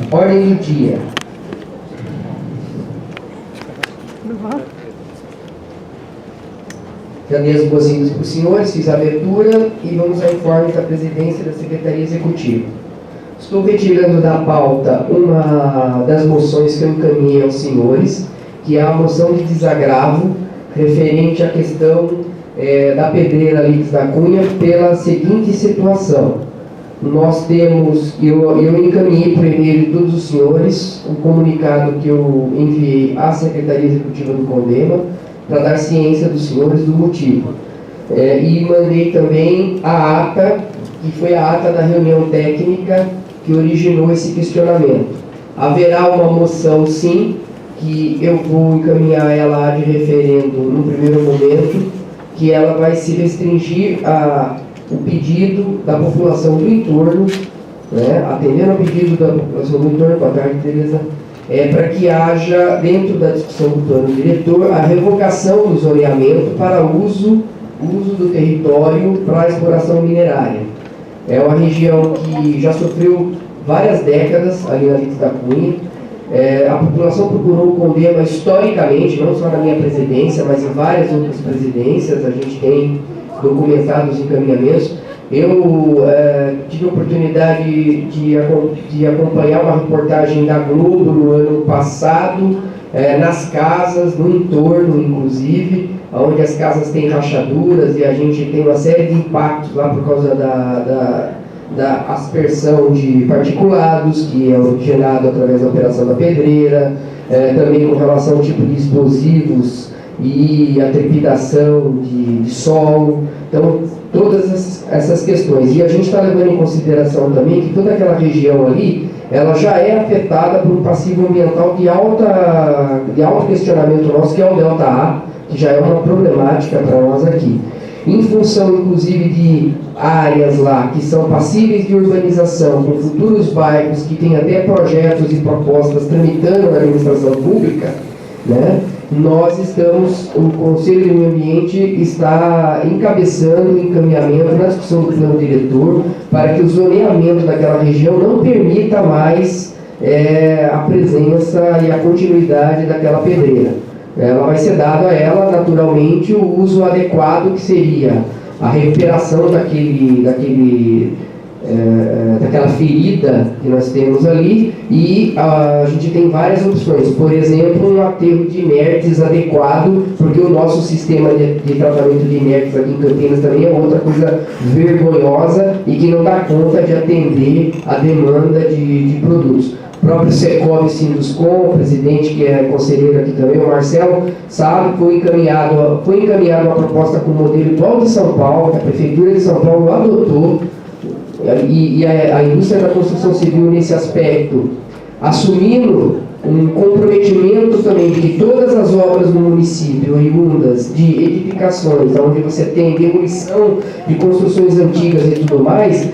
Ordem do dia. Já dei as boas-vindas para os senhores, fiz a abertura e vamos ao informe da presidência da Secretaria Executiva. Estou retirando da pauta uma das moções que eu encaminhei aos senhores, que é a moção de desagravo referente à questão da pedreira Alix da Cunha, pela seguinte situação. Nós temos, eu encaminhei por e-mail de todos os senhores um comunicado que eu enviei à Secretaria Executiva do CONDEMA para dar ciência dos senhores do motivo. E mandei também a ata, que foi a ata da reunião técnica que originou esse questionamento. Haverá uma moção, sim, que eu vou encaminhar ela de referendo no primeiro momento, que ela vai se restringir o pedido da população do entorno, né, atendendo ao pedido da população do entorno, boa tarde, Tereza, para que haja, dentro da discussão do plano diretor, a revogação do zoneamento para uso do território para a exploração minerária. É uma região que já sofreu várias décadas ali na Alix da Cunha. A população procurou o CONDEMA historicamente, não só na minha presidência, mas em várias outras presidências. A gente tem documentado os encaminhamentos. Eu tive a oportunidade de acompanhar uma reportagem da Globo no ano passado, nas casas, no entorno, inclusive, onde as casas têm rachaduras e a gente tem uma série de impactos lá por causa da aspersão de particulados, que é originado através da operação da pedreira, também com relação ao tipo de explosivos e a trepidação de solo. Então, todas essas questões. E a gente está levando em consideração também que toda aquela região ali, ela já é afetada por um passivo ambiental de alto questionamento nosso, que é o Delta A, que já é uma problemática para nós aqui. Em função, inclusive, de áreas lá que são passíveis de urbanização, com futuros bairros que têm até projetos e propostas tramitando na administração pública, né? Nós estamos, o Conselho do Meio Ambiente está encabeçando o encaminhamento na discussão do plano diretor para que o zoneamento daquela região não permita mais a presença e a continuidade daquela pedreira. Ela vai ser dado a ela, naturalmente, o uso adequado, que seria a recuperação daquela ferida que nós temos ali, e a gente tem várias opções. Por exemplo, um aterro de inertes adequado, porque o nosso sistema de tratamento de inertes aqui em Campinas também é outra coisa vergonhosa e que não dá conta de atender a demanda de produtos. O próprio Secov Sinduscom, o presidente que é conselheiro aqui também, o Marcelo, sabe, foi encaminhado uma proposta com o modelo igual de São Paulo, que a Prefeitura de São Paulo adotou, e a indústria da construção civil nesse aspecto, assumindo um comprometimento também de que todas as obras no município oriundas de edificações, onde você tem demolição de construções antigas e tudo mais,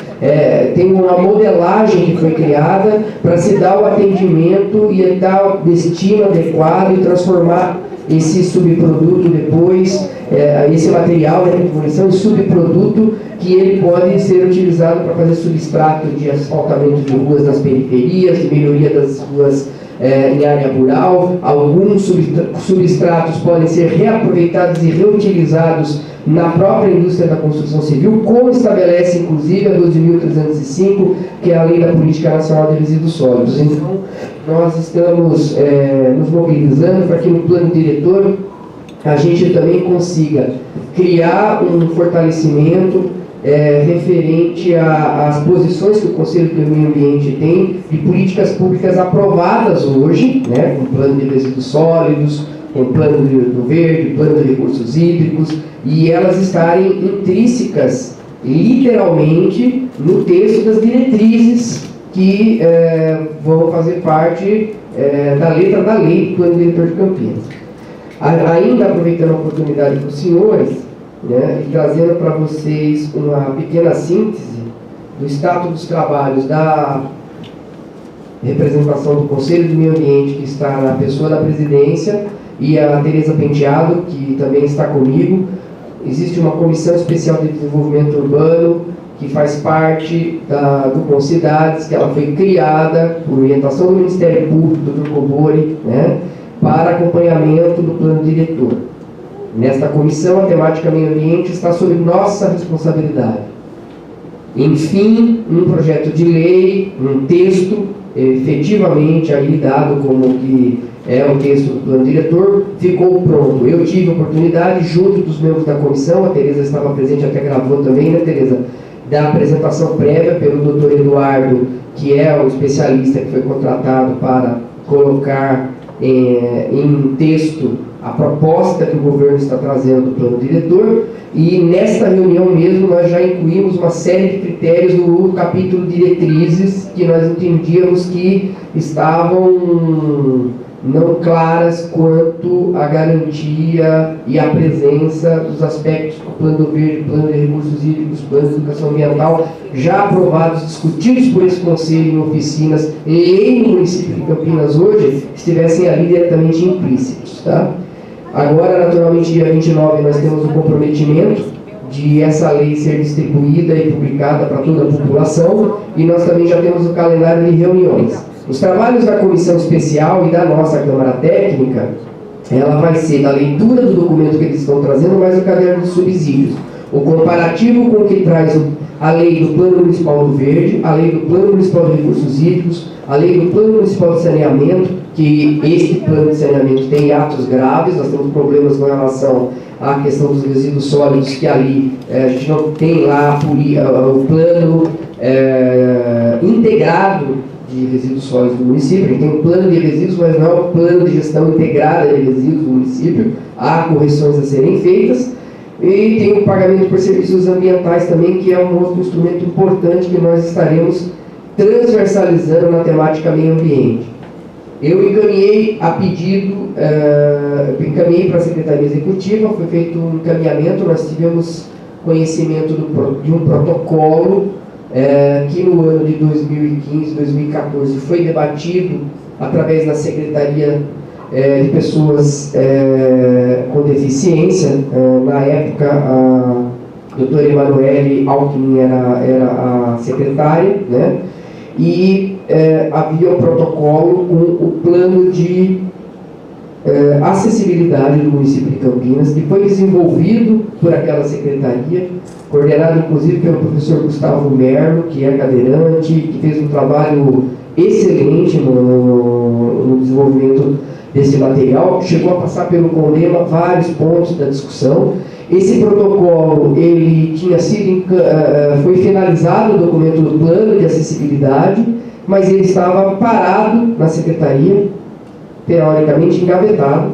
tem uma modelagem que foi criada para se dar o atendimento e dar o destino adequado e transformar esse subproduto depois, esse material de demolição em subproduto, que ele pode ser utilizado para fazer substrato de asfaltamento de ruas nas periferias, de melhoria das ruas em área rural. Alguns substratos podem ser reaproveitados e reutilizados na própria indústria da construção civil, como estabelece inclusive a 12.305, que é a Lei da Política Nacional de Resíduos Sólidos. Então, nós estamos nos mobilizando para que no plano diretor a gente também consiga criar um fortalecimento referente às posições que o Conselho do Meio Ambiente tem de políticas públicas aprovadas hoje, né, com o plano de resíduos sólidos, com o plano do verde, plano de recursos hídricos, e elas estarem intrínsecas, literalmente, no texto das diretrizes que vão fazer parte da letra da lei do plano diretor de Campinas. Ainda aproveitando a oportunidade para os senhores, né, e trazendo para vocês uma pequena síntese do status dos trabalhos da representação do Conselho do Meio Ambiente, que está na pessoa da presidência, e a Tereza Penteado, que também está comigo. Existe uma comissão especial de desenvolvimento urbano, que faz parte do Concidades, que ela foi criada por orientação do Ministério Público, do Dr. Cobori, né, para acompanhamento do plano diretor. Nesta comissão, a temática meio ambiente está sob nossa responsabilidade. Enfim, um projeto de lei, um texto, efetivamente aí dado como que é o texto do plano diretor, ficou pronto. Eu tive a oportunidade, junto dos membros da comissão, a Tereza estava presente, até gravou também, né, Tereza? Da apresentação prévia pelo Dr. Eduardo, que é o especialista que foi contratado para colocar em texto a proposta que o governo está trazendo do plano diretor, e nesta reunião mesmo nós já incluímos uma série de critérios no capítulo diretrizes que nós entendíamos que estavam não claras quanto à garantia e à presença dos aspectos do plano verde, plano de recursos hídricos, plano de educação ambiental, já aprovados, discutidos por esse conselho em oficinas e no município de Campinas hoje, estivessem ali diretamente implícitos, tá? Agora, naturalmente, dia 29, nós temos o comprometimento de essa lei ser distribuída e publicada para toda a população, e nós também já temos o calendário de reuniões. Os trabalhos da comissão especial e da nossa Câmara Técnica, ela vai ser da leitura do documento que eles estão trazendo, mais o caderno de subsídios. O comparativo com o que traz a lei do Plano Municipal do Verde, a lei do Plano Municipal de Recursos Hídricos, a lei do Plano Municipal de Saneamento, que este plano de saneamento tem atos graves, nós temos problemas com relação à questão dos resíduos sólidos, que ali a gente não tem lá o plano integrado de resíduos sólidos do município. A gente tem um plano de resíduos, mas não é um plano de gestão integrada de resíduos do município. Há correções a serem feitas. E tem o pagamento por serviços ambientais também, que é um outro instrumento importante que nós estaremos transversalizando na temática meio ambiente. Eu encaminhei a pedido, encaminhei para a Secretaria Executiva, foi feito um encaminhamento, nós tivemos conhecimento de um protocolo que no ano de 2015, 2014 foi debatido através da Secretaria de Pessoas com Deficiência. Na época, a doutora Emanuele Alckmin era a secretária, né? E havia um protocolo com o plano de acessibilidade do município de Campinas, que foi desenvolvido por aquela secretaria, coordenado inclusive pelo professor Gustavo Merlo, que é cadeirante, que fez um trabalho excelente no desenvolvimento desse material, chegou a passar pelo CONDEMA vários pontos da discussão. Esse protocolo, ele tinha sido, foi finalizado o documento do plano de acessibilidade, mas ele estava parado na secretaria, teoricamente engavetado,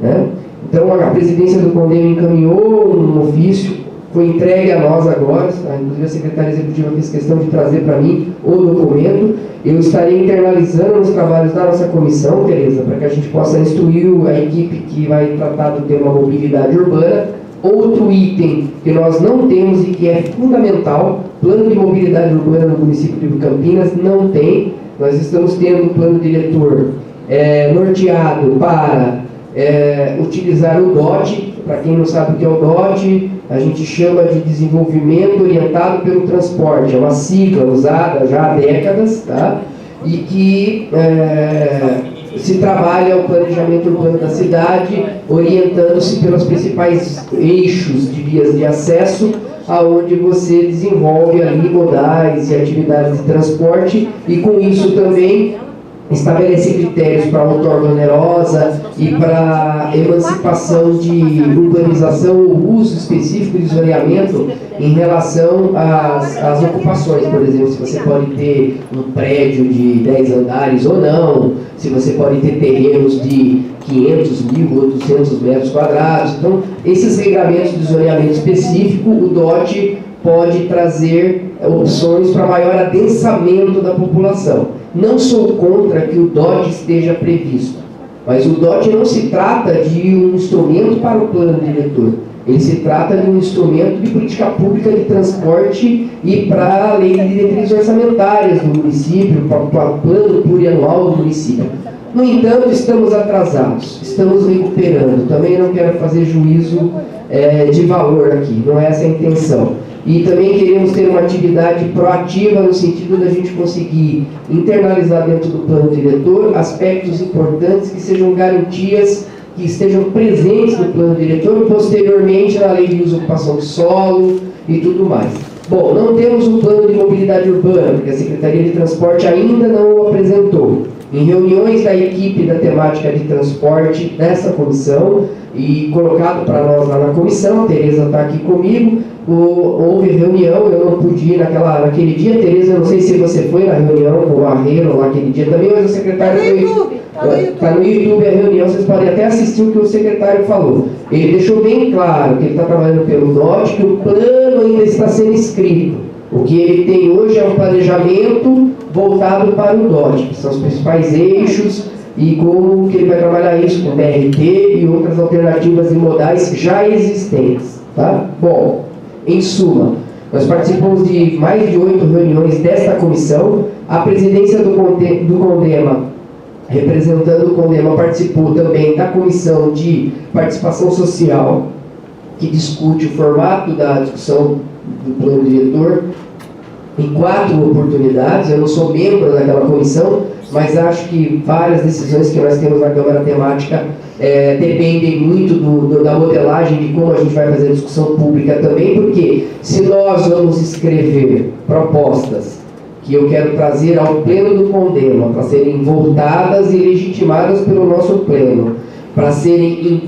né? Então a presidência do CONDEMA encaminhou um ofício, foi entregue a nós agora, inclusive a secretária executiva fez questão de trazer para mim o documento. Eu estarei internalizando os trabalhos da nossa comissão, Tereza, para que a gente possa instruir a equipe que vai tratar do tema mobilidade urbana. Outro item que nós não temos e que é fundamental, plano de mobilidade urbana no município de Campinas não tem. Nós estamos tendo um plano diretor norteado para utilizar o DOT. Para quem não sabe o que é o DOT, a gente chama de desenvolvimento orientado pelo transporte. É uma sigla usada já há décadas, tá? E que se trabalha o planejamento urbano da cidade, orientando-se pelos principais eixos de vias de acesso, aonde você desenvolve ali modais e atividades de transporte, e com isso também estabelece critérios para outorga onerosa e para emancipação de urbanização ou uso específico de zoneamento em relação às ocupações. Por exemplo, se você pode ter um prédio de 10 andares ou não, se você pode ter terrenos de 500, 1.800 metros quadrados. Então, esses regramentos de zoneamento específico, o DOT pode trazer opções para maior adensamento da população. Não sou contra que o DOT esteja previsto, mas o DOT não se trata de um instrumento para o plano diretor. Ele se trata de um instrumento de política pública de transporte e para a lei de diretrizes orçamentárias do município, para o plano plurianual do município. No entanto, estamos atrasados, estamos recuperando. Também não quero fazer juízo de valor aqui, não é essa a intenção. e também queremos ter uma atividade proativa no sentido da gente conseguir internalizar dentro do plano diretor aspectos importantes que sejam garantias que estejam presentes no plano diretor e posteriormente na lei de uso e ocupação de solo e tudo mais. Bom, não temos um plano de mobilidade urbana, porque a Secretaria de Transporte ainda não o apresentou. Em reuniões da equipe da temática de transporte dessa comissão e colocado para nós lá na comissão, a Tereza está aqui comigo, houve reunião, eu não pude ir naquele dia. Tereza, eu não sei se você foi na reunião com o Arreiro lá naquele dia também, mas o secretário foi... Está no YouTube a reunião, vocês podem até assistir o que o secretário falou. Ele deixou bem claro que ele está trabalhando pelo DOT, que o plano ainda está sendo escrito. O que ele tem hoje é um planejamento voltado para o DOT, que são os principais eixos e como que ele vai trabalhar isso com BRT e outras alternativas e modais já existentes. Tá? Bom, em suma, nós participamos de mais de 8 reuniões desta comissão. A presidência do CONDEMA, representando o CONDEMA, participou também da comissão de participação social, que discute o formato da discussão do plano diretor em 4 oportunidades. Eu não sou membro daquela comissão, mas acho que várias decisões que nós temos na Câmara Temática dependem muito da modelagem de como a gente vai fazer a discussão pública também, porque se nós vamos escrever propostas que eu quero trazer ao pleno do CONDEMA para serem voltadas e legitimadas pelo nosso pleno, para serem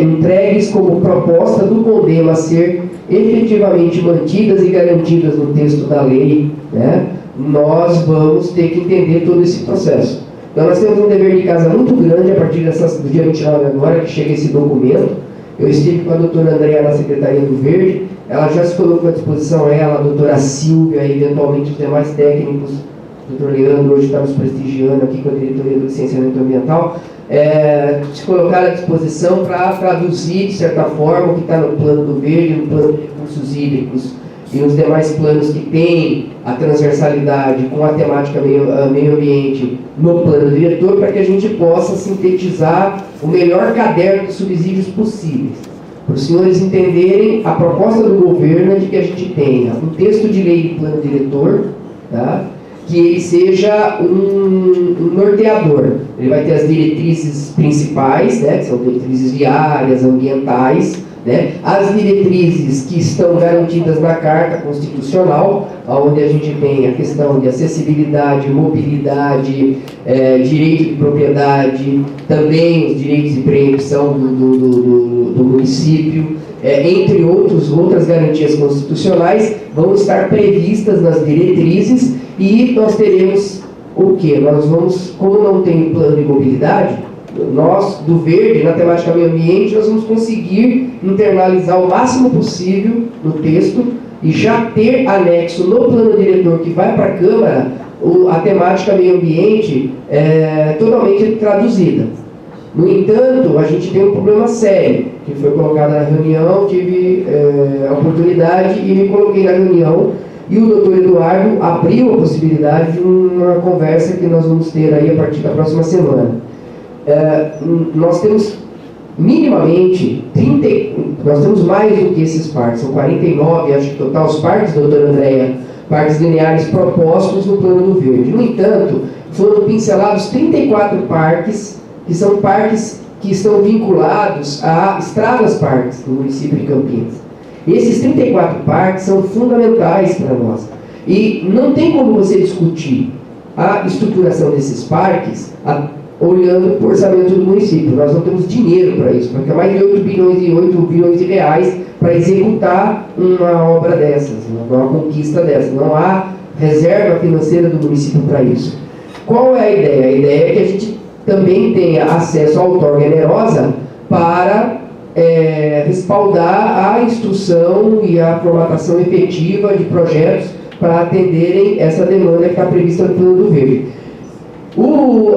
entregues como proposta do CONDEMA a ser efetivamente mantidas e garantidas no texto da lei, né? Nós vamos ter que entender todo esse processo. Então nós temos um dever de casa muito grande a partir do dia 29 agora, que chega esse documento. Eu estive com a doutora Andréa na Secretaria do Verde, ela já se colocou à disposição, ela, a doutora Silvia e eventualmente os demais técnicos. O doutor Leandro hoje está nos prestigiando aqui com a diretoria do licenciamento ambiental, se colocar à disposição para traduzir, de certa forma, o que está no plano do Verde, no plano de recursos hídricos e nos demais planos que têm a transversalidade com a temática meio ambiente no plano diretor, para que a gente possa sintetizar o melhor caderno de subsídios possíveis. Para os senhores entenderem, a proposta do governo é de que a gente tenha um texto de lei de plano diretor, tá? Que ele seja um norteador. Ele vai ter as diretrizes principais, né, que são diretrizes viárias, ambientais, né, as diretrizes que estão garantidas na Carta Constitucional, onde a gente tem a questão de acessibilidade, mobilidade, direito de propriedade, também os direitos de preempção do município, entre outras garantias constitucionais, vão estar previstas nas diretrizes. E nós teremos o quê? Nós vamos, como não tem plano de mobilidade, nós, do Verde, na temática meio ambiente, nós vamos conseguir internalizar o máximo possível no texto e já ter anexo no plano diretor que vai para a Câmara, a temática meio ambiente totalmente traduzida. No entanto, a gente tem um problema sério, que foi colocado na reunião, tive a oportunidade e me coloquei na reunião. E o doutor Eduardo abriu a possibilidade de uma conversa que nós vamos ter aí a partir da próxima semana. Nós temos minimamente nós temos mais do que esses parques, são 49, acho que total, os parques, doutora Andréa, parques lineares propostos no plano do Verde. No entanto, foram pincelados 34 parques, que são parques que estão vinculados a estradas parques do município de Campinas. Esses 34 parques são fundamentais para nós. E não tem como você discutir a estruturação desses parques olhando para o orçamento do município. Nós não temos dinheiro para isso, porque é mais de 8 bilhões de reais para executar uma obra dessas, uma conquista dessas. Não há reserva financeira do município para isso. Qual é a ideia? A ideia é que a gente também tenha acesso à outorga onerosa para respaldar a instrução e a formatação efetiva de projetos para atenderem essa demanda que está prevista no Plano do Verde.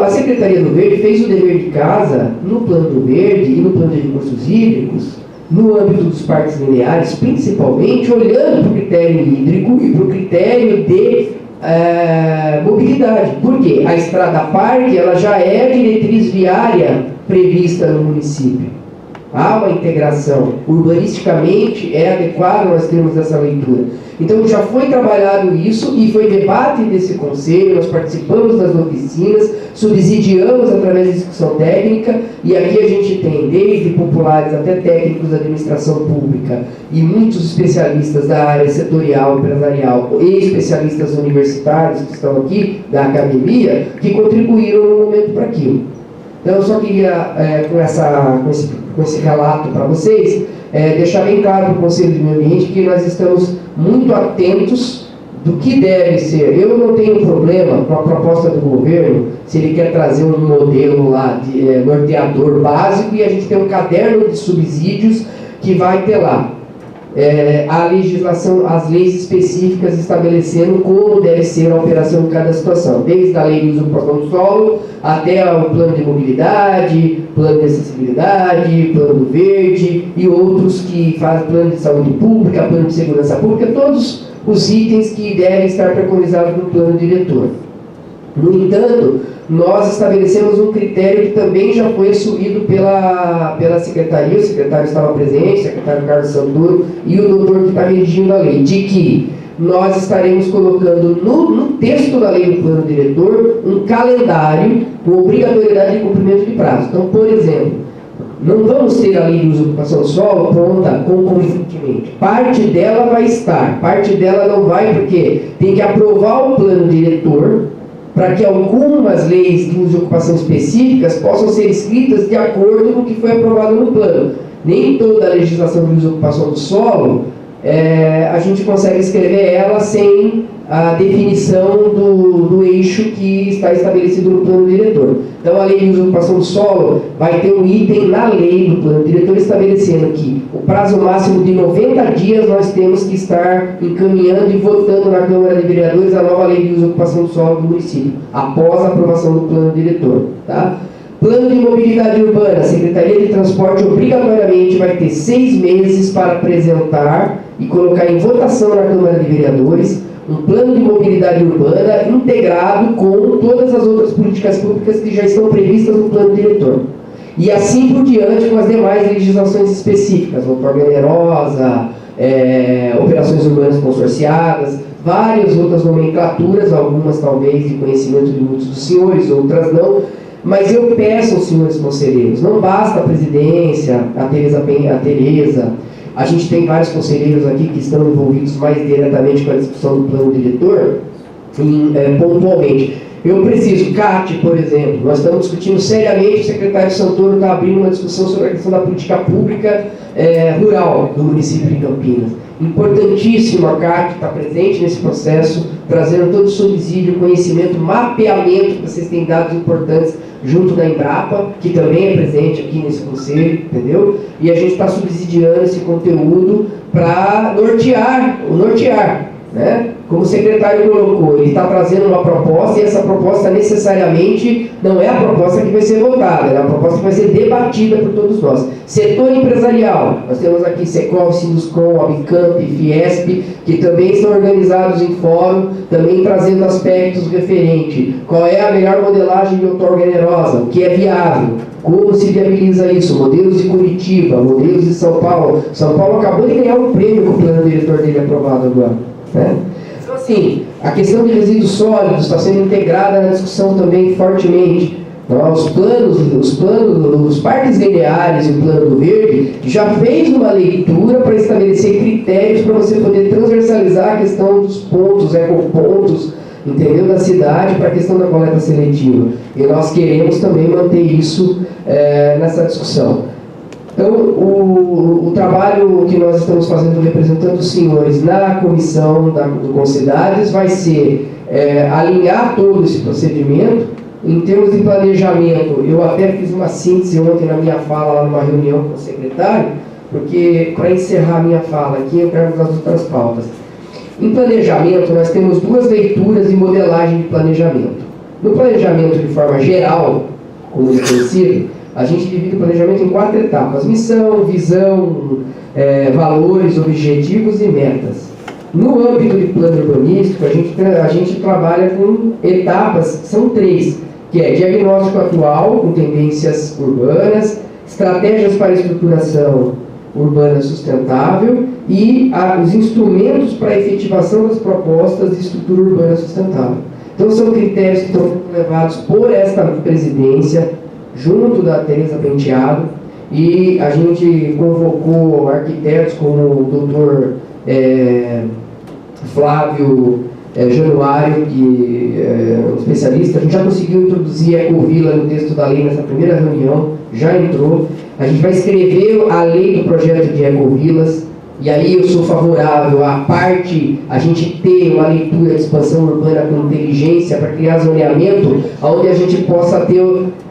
A Secretaria do Verde fez o dever de casa no Plano do Verde e no Plano de Recursos Hídricos, no âmbito dos parques lineares, principalmente olhando para o critério hídrico e para o critério de mobilidade. Por quê? A estrada parque ela já é diretriz viária prevista no município. há uma integração. Urbanisticamente é adequado nós termos essa leitura. Então já foi trabalhado isso e foi debate desse conselho, nós participamos das oficinas, subsidiamos através de discussão técnica, e aqui a gente tem desde populares até técnicos da administração pública e muitos especialistas da área setorial, empresarial e especialistas universitários que estão aqui, da academia, que contribuíram no momento para aquilo. Então eu só queria, com esse relato para vocês, deixar bem claro para o Conselho de Meio Ambiente que nós estamos muito atentos do que deve ser. Eu não tenho problema com a proposta do governo, se ele quer trazer um modelo lá de norteador básico, e a gente tem um caderno de subsídios que vai ter lá a legislação, as leis específicas estabelecendo como deve ser a operação em cada situação, desde a lei de uso e ocupação do solo até o plano de mobilidade, plano de acessibilidade, plano verde e outros que fazem plano de saúde pública, plano de segurança pública, todos os itens que devem estar preconizados no plano diretor. No entanto, nós estabelecemos um critério que também já foi assumido pela secretaria, o secretário estava presente, o secretário Carlos Santoro e o doutor que está redigindo a lei, de que nós estaremos colocando no texto da lei do plano diretor um calendário com obrigatoriedade de cumprimento de prazo. Então, por exemplo, não vamos ter a lei de uso e ocupação do solo pronta concomitantemente. Parte dela vai estar, parte dela não vai, porque tem que aprovar o plano diretor para que algumas leis de uso e ocupação específicas possam ser escritas de acordo com o que foi aprovado no plano. Nem toda a legislação de uso e ocupação do solo, a gente consegue escrever ela sem a definição do eixo que está estabelecido no plano diretor. Então, a lei de uso e ocupação do solo vai ter um item na lei do plano diretor estabelecendo que o prazo máximo de 90 dias nós temos que estar encaminhando e votando na Câmara de Vereadores a nova lei de uso e ocupação do solo do município, após a aprovação do plano diretor. Tá? Plano de mobilidade urbana, a Secretaria de Transporte obrigatoriamente vai ter 6 meses para apresentar e colocar em votação na Câmara de Vereadores um plano de mobilidade urbana integrado com todas as outras políticas públicas que já estão previstas no plano diretor. E assim por diante com as demais legislações específicas, outorga onerosa, operações urbanas consorciadas, várias outras nomenclaturas, algumas talvez de conhecimento de muitos dos senhores, outras não. Mas eu peço aos senhores conselheiros, não basta a presidência, a Tereza, a gente tem vários conselheiros aqui que estão envolvidos mais diretamente com a discussão do plano diretor, pontualmente. Eu preciso, CAT, por exemplo, nós estamos discutindo seriamente, o secretário Santoro está abrindo uma discussão sobre a questão da política pública rural do município de Campinas. Importantíssimo a CAT estar presente nesse processo, trazendo todo o subsídio, conhecimento, mapeamento, que vocês têm dados importantes junto da Embrapa, que também é presente aqui nesse conselho, entendeu? E a gente está subsidiando esse conteúdo para nortear, né? Como o secretário colocou, ele está trazendo uma proposta, e essa proposta necessariamente não é a proposta que vai ser votada, é a proposta que vai ser debatida por todos nós. Setor empresarial, nós temos aqui Secov, Sinduscom, Abicamp, Fiesp, que também estão organizados em fórum, também trazendo aspectos referentes. Qual é a melhor modelagem de outorga onerosa? O que é viável? Como se viabiliza isso? Modelos de Curitiba, modelos de São Paulo. São Paulo acabou de ganhar um prêmio com o plano diretor dele aprovado agora, né? Então, assim, a questão de resíduos sólidos está sendo integrada na discussão também fortemente. Então, os parques lineares e o plano verde já fez uma leitura para estabelecer critérios para você poder transversalizar a questão dos pontos, ecopontos, entendeu, da cidade para a questão da coleta seletiva. E nós queremos também manter isso nessa discussão. Então, o trabalho que nós estamos fazendo representando os senhores na comissão do Concidades vai ser alinhar todo esse procedimento. Em termos de planejamento, eu até fiz uma síntese ontem na minha fala, lá numa reunião com o secretário, porque para encerrar a minha fala aqui, entrarmos nas outras pautas. Em planejamento, nós temos 2 leituras de modelagem de planejamento. No planejamento de forma geral, como é conhecido, a gente divide o planejamento em 4 etapas: missão, visão, valores, objetivos e metas. No âmbito de plano urbanístico, a gente trabalha com etapas, que são 3, que é diagnóstico atual, com tendências urbanas, estratégias para a estruturação urbana sustentável e os instrumentos para a efetivação das propostas de estrutura urbana sustentável. Então, são critérios que estão sendo levados por esta presidência, junto da Tereza Penteado, e a gente convocou arquitetos como o doutor Flávio Januário, que é um especialista. A gente já conseguiu introduzir a Ecovila no texto da lei nessa primeira reunião, já entrou. A gente vai escrever a lei do projeto de Ecovilas, e aí eu sou favorável à parte, a gente ter uma leitura de expansão urbana com inteligência para criar zoneamento, onde a gente possa ter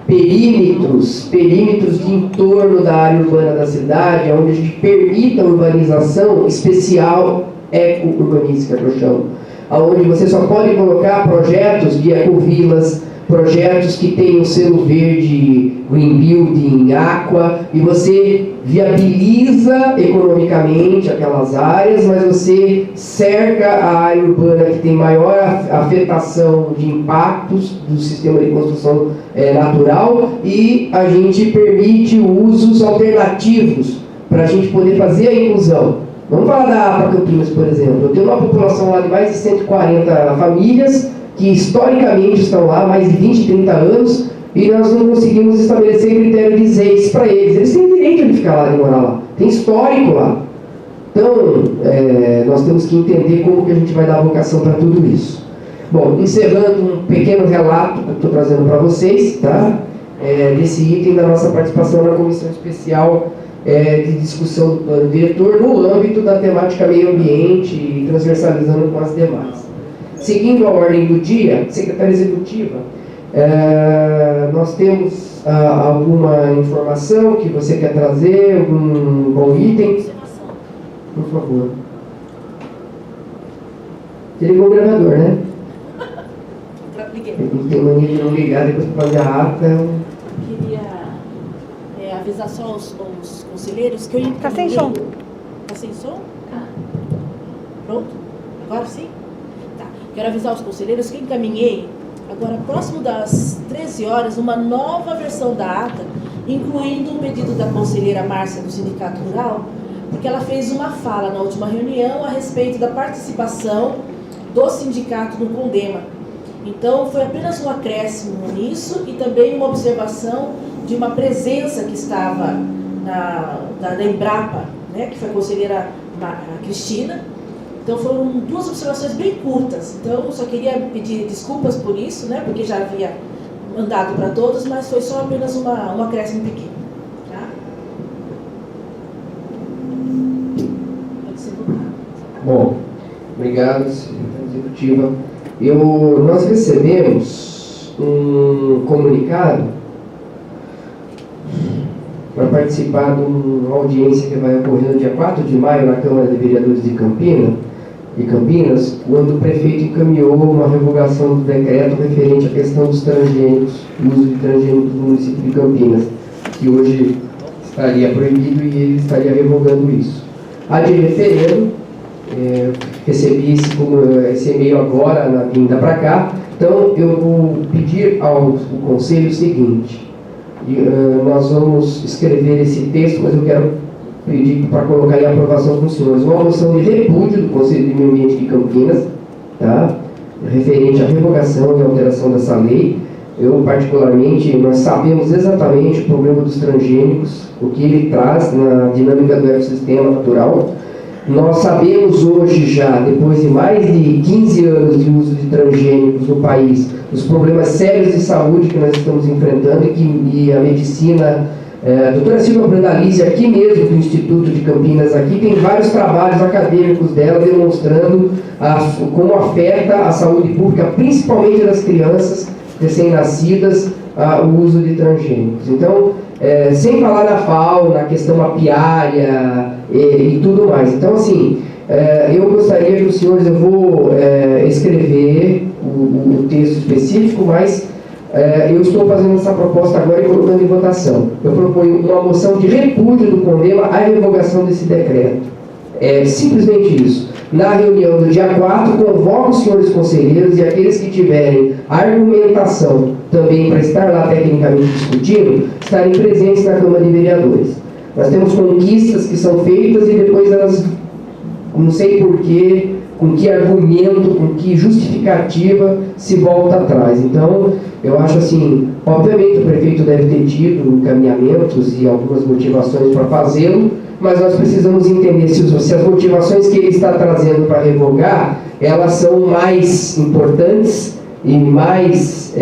perímetros de entorno da área urbana da cidade, onde a gente permita a urbanização especial eco-urbanística, que eu chamo, onde você só pode colocar projetos de ecovilas, projetos que tenham selo verde, green building, aqua, e você viabiliza economicamente aquelas áreas, mas você cerca a área urbana que tem maior afetação de impactos do sistema de construção natural, e a gente permite usos alternativos para a gente poder fazer a inclusão. Vamos falar da APA Campinas, por exemplo. Eu tenho uma população lá de mais de 140 famílias que historicamente estão lá há mais de 20, 30 anos, e nós não conseguimos estabelecer critério de ZEIS para eles. Eles têm direito de ficar lá, de morar lá. Tem histórico lá. Então, nós temos que entender como que a gente vai dar vocação para tudo isso. Bom, encerrando um pequeno relato que eu estou trazendo para vocês, tá? Desse item da nossa participação na Comissão Especial de Discussão do Plano Diretor no âmbito da temática meio ambiente e transversalizando com as demais. Seguindo a ordem do dia, Secretaria Executiva, nós temos alguma informação que você quer trazer, algum bom item? Por favor. Você ligou o gravador, né? Tem mania de não ligar depois para fazer a ata. Queria avisar só os conselheiros que eu encaminhei... Tá sem som. Tá sem som? Pronto? Agora sim? Tá. Quero avisar os conselheiros que eu encaminhei, agora próximo das 13 horas, uma nova versão da ata, incluindo um pedido da conselheira Márcia do Sindicato Rural, porque ela fez uma fala na última reunião a respeito da participação do sindicato no CONDEMA. Então, foi apenas um acréscimo nisso e também uma observação de uma presença que estava da Embrapa, né, que foi a conselheira Cristina. Então, foram duas observações bem curtas. Então, só queria pedir desculpas por isso, né, porque já havia mandado para todos, mas foi só apenas um acréscimo pequeno. Tá? Pode ser votado. Bom, obrigado, secretária executiva. Nós recebemos um comunicado para participar de uma audiência que vai ocorrer no dia 4 de maio na Câmara de Vereadores de Campinas, quando o prefeito encaminhou uma revogação do decreto referente à questão dos transgênicos, o uso de transgênicos no município de Campinas, que hoje estaria proibido e ele estaria revogando isso. A de referendo, recebi esse e-mail agora na vinda para cá, então eu vou pedir ao Conselho o seguinte: nós vamos escrever esse texto, mas eu quero pedir para colocar em aprovação com os senhores uma moção de repúdio do Conselho de Meio Ambiente de Campinas, tá? Referente à revogação e alteração dessa lei. Eu, particularmente, nós sabemos exatamente o problema dos transgênicos, o que ele traz na dinâmica do ecossistema natural. Nós sabemos hoje já, depois de mais de 15 anos de uso de transgênicos no país, os problemas sérios de saúde que nós estamos enfrentando e a medicina... A doutora Silvia Brandalize, aqui mesmo do Instituto de Campinas, aqui tem vários trabalhos acadêmicos dela demonstrando como afeta a saúde pública, principalmente das crianças recém-nascidas, o uso de transgênicos. Então, sem falar na fauna, na questão apiária e tudo mais. Então, assim, eu gostaria que os senhores, eu vou escrever o texto específico, mas eu estou fazendo essa proposta agora e colocando em votação. Eu proponho uma moção de repúdio do CONDEMA à revogação desse decreto. É simplesmente isso. Na reunião do dia 4, convoco os senhores conselheiros e aqueles que tiverem argumentação também para estar lá tecnicamente discutindo, estarem presentes na Câmara de Vereadores. Nós temos conquistas que são feitas e depois elas, não sei porquê, com que argumento, com que justificativa se volta atrás. Então, eu acho assim, obviamente o prefeito deve ter tido encaminhamentos e algumas motivações para fazê-lo, mas nós precisamos entender se as motivações que ele está trazendo para revogar, elas são mais importantes e mais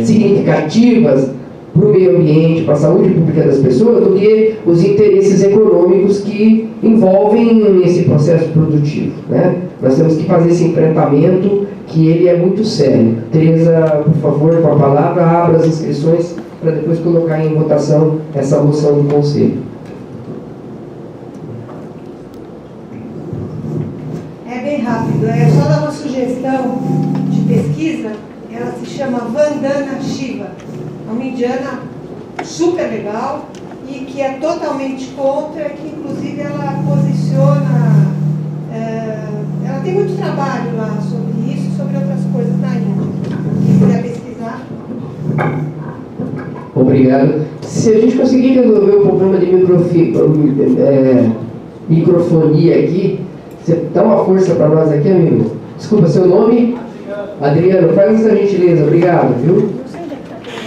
significativas para o meio ambiente, para a saúde pública das pessoas, do que os interesses econômicos que envolvem esse processo produtivo, né? Nós temos que fazer esse enfrentamento, que ele é muito sério. Tereza, por favor, com a palavra, abra as inscrições para depois colocar em votação essa moção do Conselho. É bem rápido, é só dar uma sugestão de pesquisa. Ela se chama Vandana Shiva, uma indiana super legal e que é totalmente contra, que inclusive ela posiciona, ela tem muito trabalho lá sobre isso e sobre outras coisas na Índia. Quem quiser pesquisar. Obrigado. Se a gente conseguir resolver o problema de microfonia aqui, você dá uma força para nós aqui, amigo. Desculpa, seu nome? Adriano, faz essa gentileza, obrigado, viu?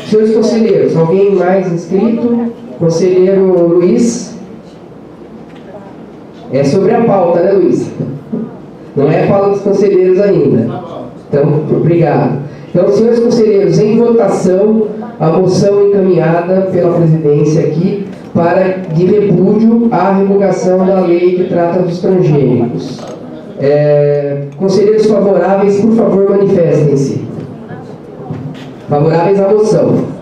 Senhores conselheiros, alguém mais inscrito? Conselheiro Luiz? É sobre a pauta, né, Luiz? Não é a pauta dos conselheiros ainda. Então, obrigado. Então, senhores conselheiros, em votação, a moção encaminhada pela presidência aqui de repúdio à revogação da lei que trata dos transgênicos. Conselheiros favoráveis, por favor, manifestem-se. Favoráveis à moção.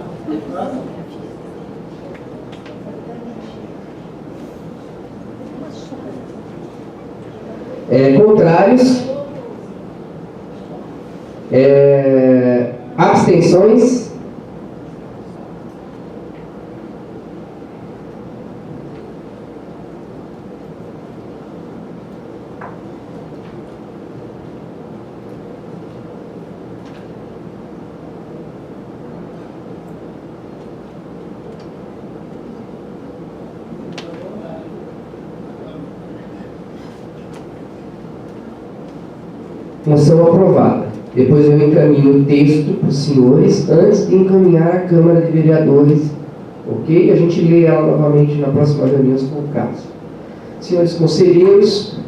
Contrários? Abstenções? Moção aprovada. Depois eu encaminho o texto para os senhores antes de encaminhar à Câmara de Vereadores, ok? A gente lê ela novamente na próxima reunião, se for o caso. Senhores conselheiros,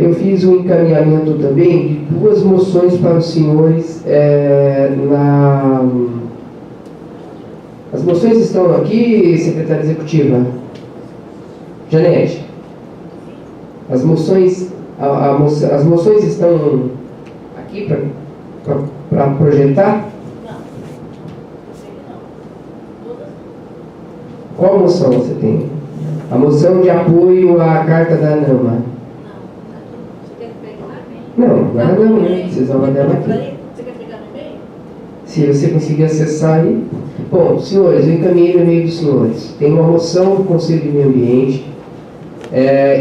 eu fiz um encaminhamento também de 2 moções para os senhores. As moções estão aqui, secretária executiva? Janete? As moções estão aqui para projetar? Qual moção você tem? A moção de apoio à carta da ANAMA. Não, agora não, né? Precisava dela aqui. Você quer pegar no e-mail? Se você conseguir acessar aí. Bom, senhores, eu encaminhei no e-mail dos senhores. Tem uma moção do Conselho de Meio Ambiente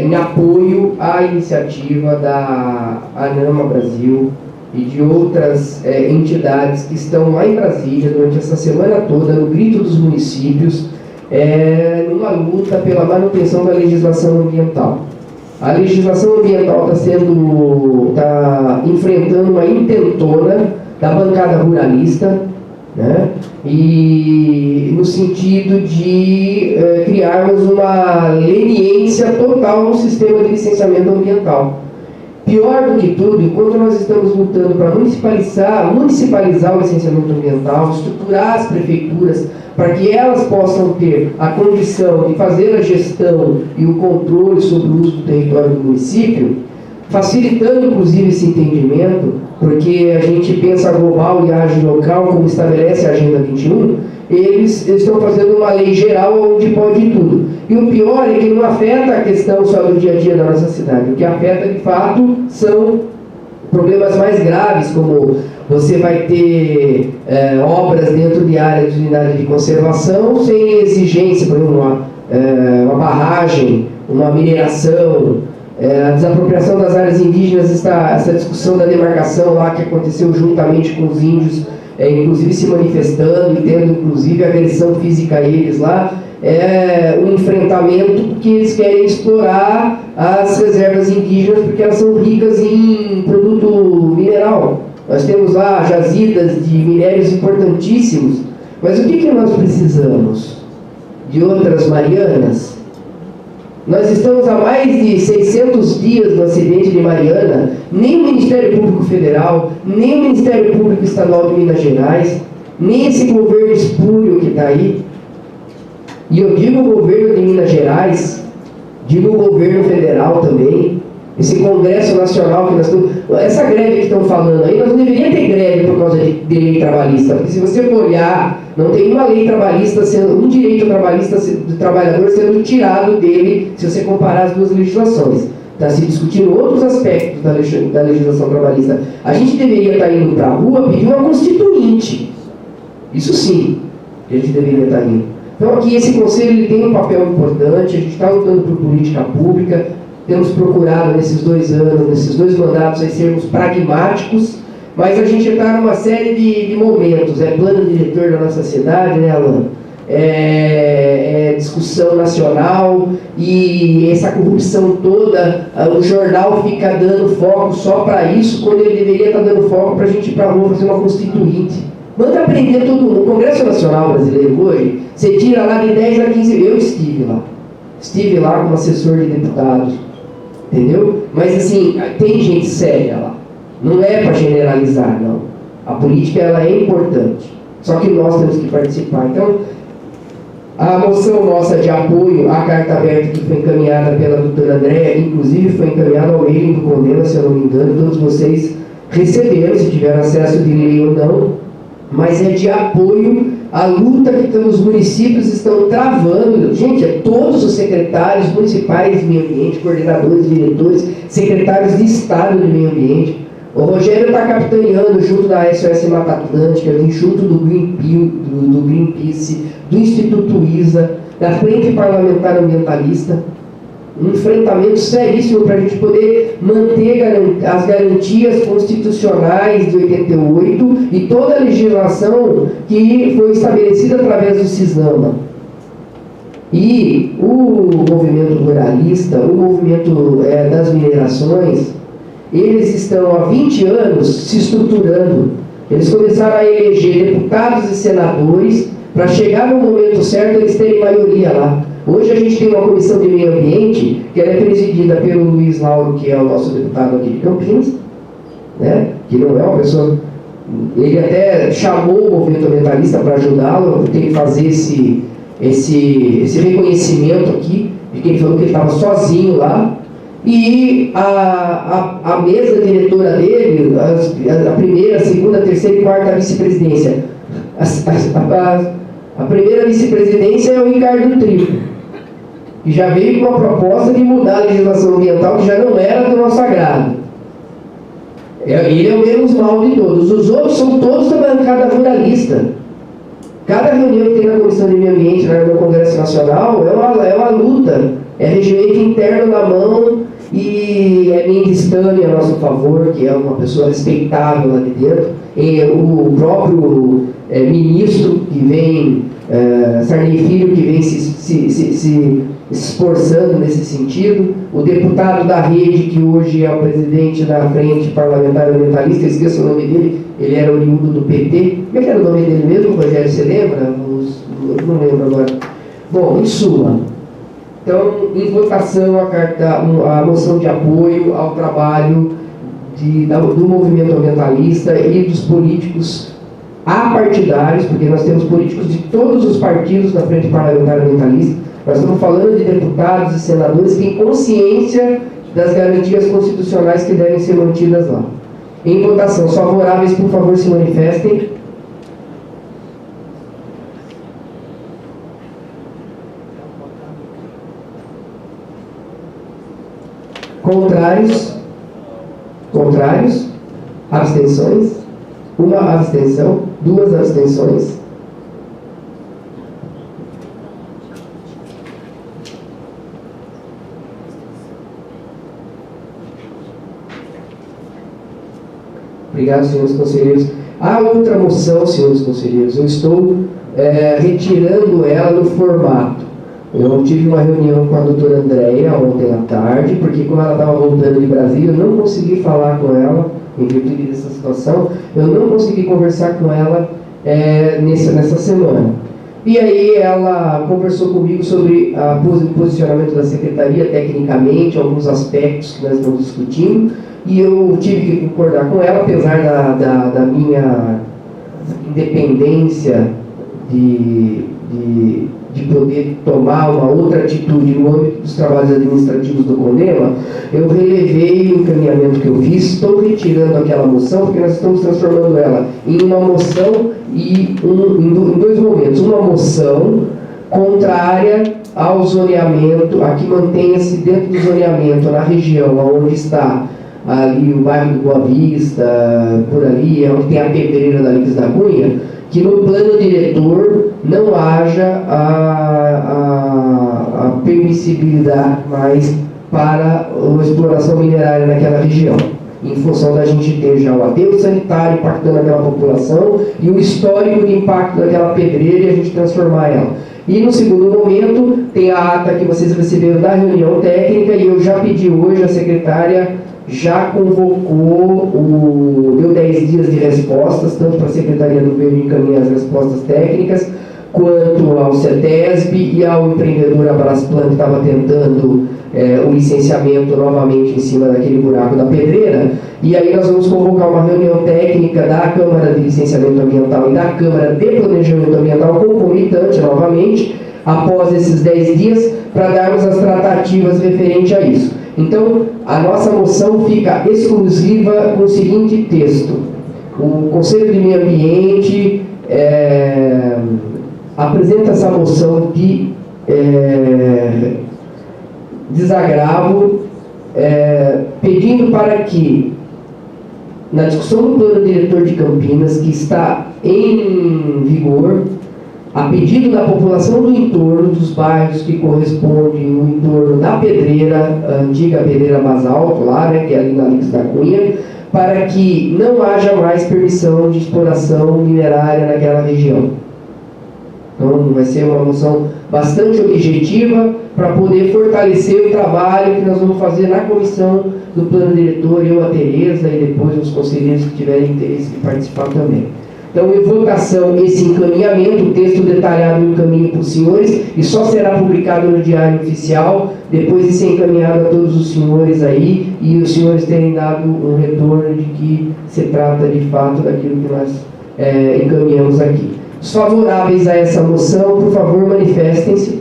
em apoio à iniciativa da ANAMA Brasil e de outras entidades que estão lá em Brasília durante essa semana toda, no grito dos municípios, numa luta pela manutenção da legislação ambiental. A legislação ambiental está enfrentando uma intentona da bancada ruralista, né? E no sentido de criarmos uma leniência total no sistema de licenciamento ambiental. Pior do que tudo, enquanto nós estamos lutando para municipalizar o licenciamento ambiental, estruturar as prefeituras para que elas possam ter a condição de fazer a gestão e o controle sobre o uso do território do município, facilitando inclusive esse entendimento, porque a gente pensa global e age local, como estabelece a Agenda 21, eles estão fazendo uma lei geral onde pode tudo. E o pior é que não afeta a questão só do dia a dia da nossa cidade. O que afeta, de fato, são problemas mais graves, como você vai ter obras dentro de áreas de unidade de conservação sem exigência, por exemplo, uma barragem, uma mineração, A desapropriação das áreas indígenas, essa discussão da demarcação lá que aconteceu juntamente com os índios, inclusive se manifestando e tendo inclusive agressão física a eles lá, é um enfrentamento que eles querem explorar as reservas indígenas porque elas são ricas em produto mineral. Nós temos lá jazidas de minérios importantíssimos, mas o que nós precisamos? De outras Marianas? Nós estamos há mais de 600 dias no acidente de Mariana, nem o Ministério Público Federal, nem o Ministério Público Estadual de Minas Gerais, nem esse governo espúrio que está aí. E eu digo o governo de Minas Gerais, digo o governo federal também, esse Congresso Nacional que nós estamos... Essa greve que estão falando aí, nós não deveríamos ter greve por causa de lei trabalhista, porque se você for olhar, não tem uma lei trabalhista, um direito trabalhista do trabalhador sendo tirado dele, se você comparar as duas legislações. Está se discutindo outros aspectos da legislação trabalhista. A gente deveria estar indo para a rua pedir uma constituinte. Isso sim, que a gente deveria estar indo. Então aqui esse conselho ele tem um papel importante, a gente está lutando por política pública, temos procurado nesses 2 anos, nesses 2 mandatos, aí, sermos pragmáticos, mas a gente está numa série de momentos, plano diretor da nossa cidade, né, Alan? Discussão nacional e essa corrupção toda, o jornal fica dando foco só para isso, quando ele deveria estar dando foco para a gente ir para a rua fazer uma constituinte. Manda aprender todo mundo. O Congresso Nacional Brasileiro hoje, você tira lá de 10 a 15... Eu estive lá como assessor de deputados, entendeu? Mas assim, tem gente séria lá. Não é para generalizar, não. A política, ela é importante. Só que nós temos que participar. Então, a moção nossa de apoio à carta aberta que foi encaminhada pela doutora Andréa, inclusive foi encaminhada ao mailing do Condena, se eu não me engano, todos vocês receberam, se tiveram acesso de lei ou não, mas é de apoio à luta que os municípios estão travando. Gente, todos os secretários municipais de meio ambiente, coordenadores, diretores, secretários de Estado de meio ambiente. O Rogério está capitaneando junto da SOS Mata Atlântica, junto do Greenpeace, do Instituto ISA, da Frente Parlamentar Ambientalista, um enfrentamento seríssimo para a gente poder manter as garantias constitucionais de 88 e toda a legislação que foi estabelecida através do CISNAMA. E o movimento ruralista, o movimento das minerações, eles estão há 20 anos se estruturando. Eles começaram a eleger deputados e senadores para chegar no momento certo eles terem maioria lá. Hoje a gente tem uma comissão de meio ambiente que ela é presidida pelo Luiz Lauro, que é o nosso deputado aqui de Campinas, né? Que não é uma pessoa... Ele até chamou o movimento ambientalista para ajudá-lo, tem que fazer esse reconhecimento aqui, de que ele falou que ele estava sozinho lá. E a mesa diretora dele, a primeira, a segunda, a terceira e quarta vice-presidência. A primeira vice-presidência é o Ricardo Trigo, que já veio com a proposta de mudar a legislação ambiental, que já não era do nosso agrado. Ele é o menos mal de todos. Os outros são todos da bancada ruralista. Cada reunião que tem na Comissão de Meio Ambiente, no Congresso Nacional, é uma luta. É regimento interno na mão e é Mendes Tami a nosso favor, que é uma pessoa respeitável lá de dentro. E o próprio ministro que vem, Sarney Filho, que vem se esforçando nesse sentido, o deputado da rede, que hoje é o presidente da Frente Parlamentar Ambientalista, eu esqueço o nome dele, ele era oriundo do PT. Como é que era o nome dele mesmo, Rogério, você lembra? Eu não lembro agora. Bom, em suma, então, em votação a moção de apoio ao trabalho do movimento ambientalista e dos políticos apartidários, porque nós temos políticos de todos os partidos da Frente Parlamentar Ambientalista. Nós estamos falando de deputados e senadores que têm consciência das garantias constitucionais que devem ser mantidas lá. Em votação, os favoráveis, por favor, se manifestem. Contrários? Abstenções? Uma abstenção? 2 abstenções? Obrigado, senhores conselheiros. Há outra moção, senhores conselheiros, eu estou retirando ela no formato. Eu tive uma reunião com a doutora Andréia ontem à tarde, porque como ela estava voltando de Brasília, eu não consegui falar com ela, em virtude dessa situação, eu não consegui conversar com ela nessa semana. E aí ela conversou comigo sobre o posicionamento da Secretaria, tecnicamente, alguns aspectos que nós estamos discutindo, e eu tive que concordar com ela, apesar da minha independência de poder tomar uma outra atitude no âmbito dos trabalhos administrativos do CONDEMA. Eu relevei o encaminhamento que eu fiz, estou retirando aquela moção, porque nós estamos transformando ela em uma moção em dois momentos. Uma moção contrária ao zoneamento, a que mantenha-se dentro do zoneamento, na região onde está ali o bairro do Boa Vista, por ali, onde tem a pedreira da Lix da Cunha, que no plano diretor não haja a permissibilidade mais para a exploração minerária naquela região, em função da gente ter já o aterro sanitário impactando aquela população e o histórico de impacto daquela pedreira e a gente transformar ela. E no segundo momento, tem a ata que vocês receberam da reunião técnica e eu já pedi hoje, a secretária já convocou, deu 10 dias de respostas, tanto para a Secretaria do Governo encaminhar as respostas técnicas, quanto ao CETESB e ao empreendedor Abrasplan, que estava tentando o licenciamento novamente em cima daquele buraco da pedreira. E aí nós vamos convocar uma reunião técnica da Câmara de Licenciamento Ambiental e da Câmara de Planejamento Ambiental concomitante novamente, após esses 10 dias, para darmos as tratativas referentes a isso. Então, a nossa moção fica exclusiva com o seguinte texto: o Conselho de Meio Ambiente apresenta essa moção de desagravo, pedindo para que, na discussão do plano diretor de Campinas, que está em vigor, a pedido da população do entorno, dos bairros que correspondem no entorno da pedreira, a antiga pedreira Basalto, lá, que é ali na Lix da Cunha, para que não haja mais permissão de exploração minerária naquela região. Então, vai ser uma moção bastante objetiva para poder fortalecer o trabalho que nós vamos fazer na comissão do plano diretor, eu, a Tereza, e depois os conselheiros que tiverem interesse de participar também. Então, em votação, esse encaminhamento, o texto detalhado eu encaminho para os senhores e só será publicado no Diário Oficial, depois de ser encaminhado a todos os senhores aí e os senhores terem dado um retorno de que se trata de fato daquilo que nós encaminhamos aqui. Os favoráveis a essa moção, por favor, manifestem-se.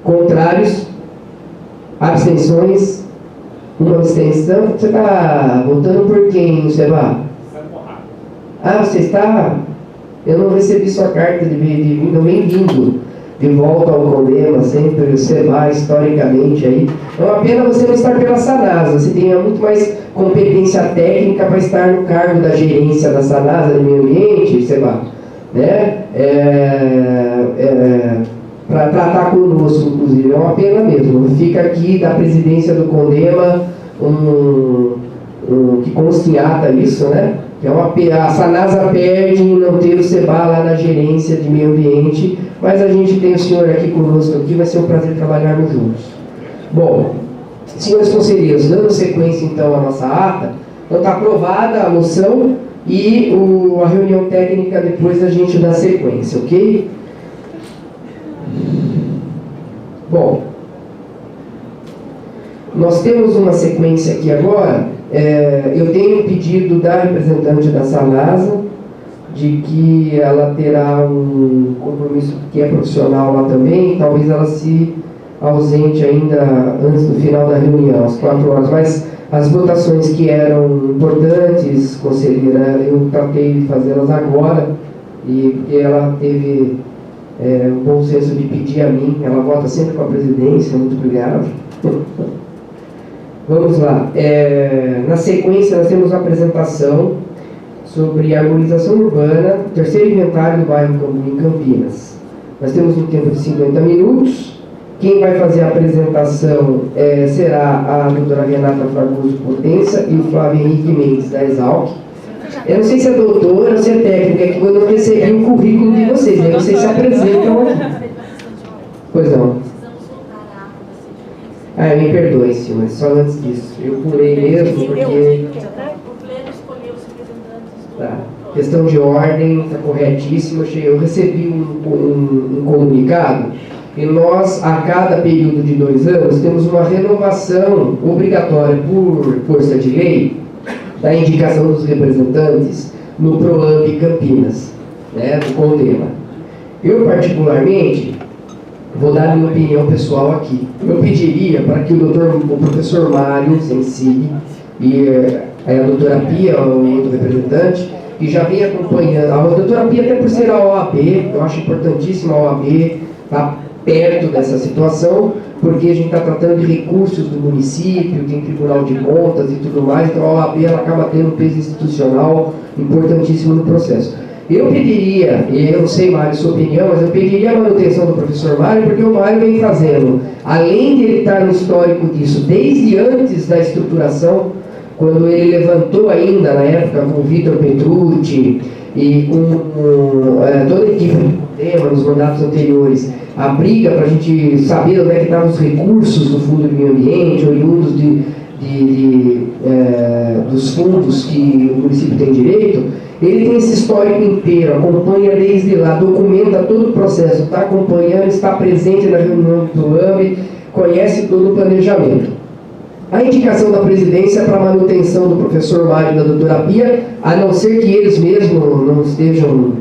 Contrários? Abstenções? Uma abstenção? Você está votando por quem, Seba? Você está? Eu não recebi sua carta de bem-vindo de volta ao CONDEMA, sempre o Seba, historicamente aí. É uma pena você não estar pela Sanasa, você tem muito mais competência técnica para estar no cargo da gerência da Sanasa de Meio Ambiente, Seba, né? Para tratar conosco, inclusive. É uma pena mesmo. Fica aqui da presidência do CONDEMA que consta em ata isso, né? Que a Sanasa perde em não ter o Seba lá na gerência de meio ambiente, mas a gente tem o senhor aqui conosco aqui, vai ser um prazer trabalharmos juntos. Bom, senhores conselheiros, dando sequência então à nossa ata, então está aprovada a moção e a reunião técnica depois a gente dá sequência, ok? Bom, nós temos uma sequência aqui agora. Eu tenho um pedido da representante da Sanasa de que ela terá um compromisso que é profissional lá também, talvez ela se ausente ainda antes do final da reunião, às 4 horas, mas as votações que eram importantes, conselheira, eu tratei de fazê-las agora, e porque ela teve um bom senso de pedir a mim, ela vota sempre com a presidência, muito obrigado. Vamos lá, na sequência nós temos uma apresentação sobre a arborização urbana, terceiro inventário do bairro Cambu em Campinas. Nós temos um tempo de 50 minutos, Quem vai fazer a apresentação será a doutora Renata Fragoso Potência e o Flávio Henrique Mendes, da Exalc. Eu não sei se é doutora ou se é técnica, é que eu não recebi o currículo de vocês, aí vocês se apresentam aqui. Pois não. Me perdoe, senhor, mas só antes disso. Eu pulei mesmo porque... O pleno escolheu os representantes do... Tá. Questão de ordem, está corretíssimo. Eu recebi um comunicado e nós, a cada período de 2 anos, temos uma renovação obrigatória por força de lei da indicação dos representantes no PROAMB Campinas, né, do CONDEMA. Eu, particularmente, vou dar a minha opinião pessoal aqui. Eu pediria para que o professor Mário Sensig e a doutora Pia, o outro representante, que já vem acompanhando, a doutora Pia até por ser a OAB, eu acho importantíssima a OAB estar perto dessa situação, porque a gente está tratando de recursos do município, tem Tribunal de Contas e tudo mais, então a OAB ela acaba tendo um peso institucional importantíssimo no processo. Eu pediria, e eu não sei, Mário, sua opinião, mas eu pediria a manutenção do professor Mário, porque o Mário vem fazendo, além de ele estar no histórico disso, desde antes da estruturação, quando ele levantou ainda, na época, com o Vitor Petrucci e com toda a equipe do tema nos mandatos anteriores, a briga para a gente saber onde é que estavam os recursos do Fundo de Meio Ambiente, oriundos dos fundos que o município tem direito, ele tem esse histórico inteiro, acompanha desde lá, documenta todo o processo, está acompanhando, está presente na reunião do AMB, conhece todo o planejamento. A indicação da presidência para a manutenção do professor Mário e da doutora Pia, a não ser que eles mesmos não estejam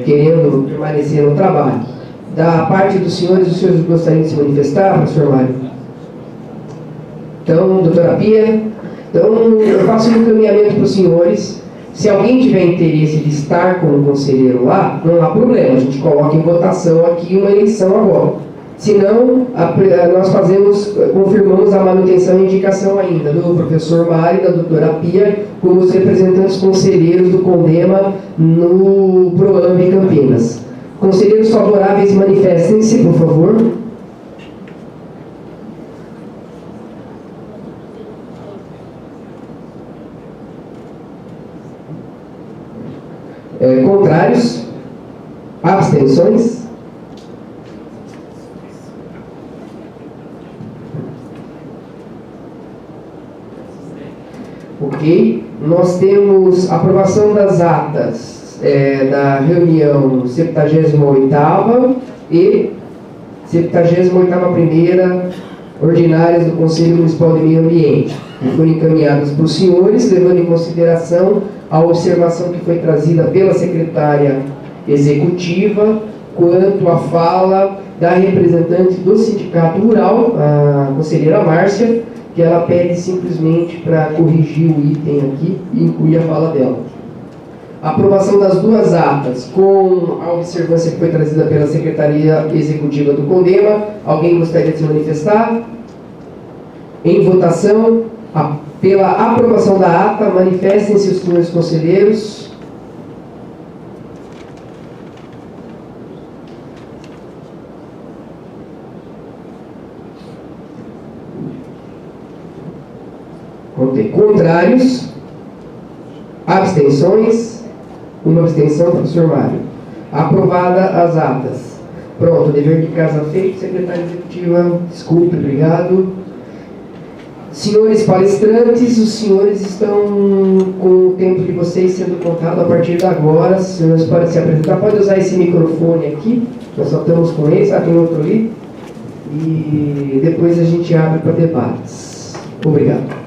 querendo permanecer no trabalho. Da parte dos senhores, os senhores gostariam de se manifestar, professor Mário? Então, doutora Pia, então eu faço um encaminhamento para os senhores. Se alguém tiver interesse de estar como conselheiro lá, não há problema, a gente coloca em votação aqui uma eleição agora. Se não, nós confirmamos a manutenção e indicação ainda do professor Mário e da doutora Pia como os representantes conselheiros do CONDEMA no PROAMB Campinas. Conselheiros favoráveis, manifestem-se, por favor. Contrários? Abstenções? Ok. Nós temos aprovação das atas da reunião 78ª e 78ª ordinárias do Conselho Municipal de Meio Ambiente, que foram encaminhadas para os senhores, levando em consideração a observação que foi trazida pela secretária executiva quanto à fala da representante do Sindicato Rural, a conselheira Márcia, que ela pede simplesmente para corrigir o item aqui e incluir a fala dela. A aprovação das 2 atas com a observância que foi trazida pela Secretaria Executiva do CONDEMA. Alguém gostaria de se manifestar? Em votação, pela aprovação da ata, manifestem-se os senhores conselheiros. Contrários? Abstenções? Uma abstenção, professor Mário. Aprovada as atas. Pronto, dever de casa feito, secretária executiva. Desculpe, obrigado. Senhores palestrantes, os senhores estão com o tempo de vocês sendo contado a partir de agora. Os senhores podem se apresentar. Pode usar esse microfone aqui. Nós só estamos com esse, tem outro ali. E depois a gente abre para debates. Obrigado.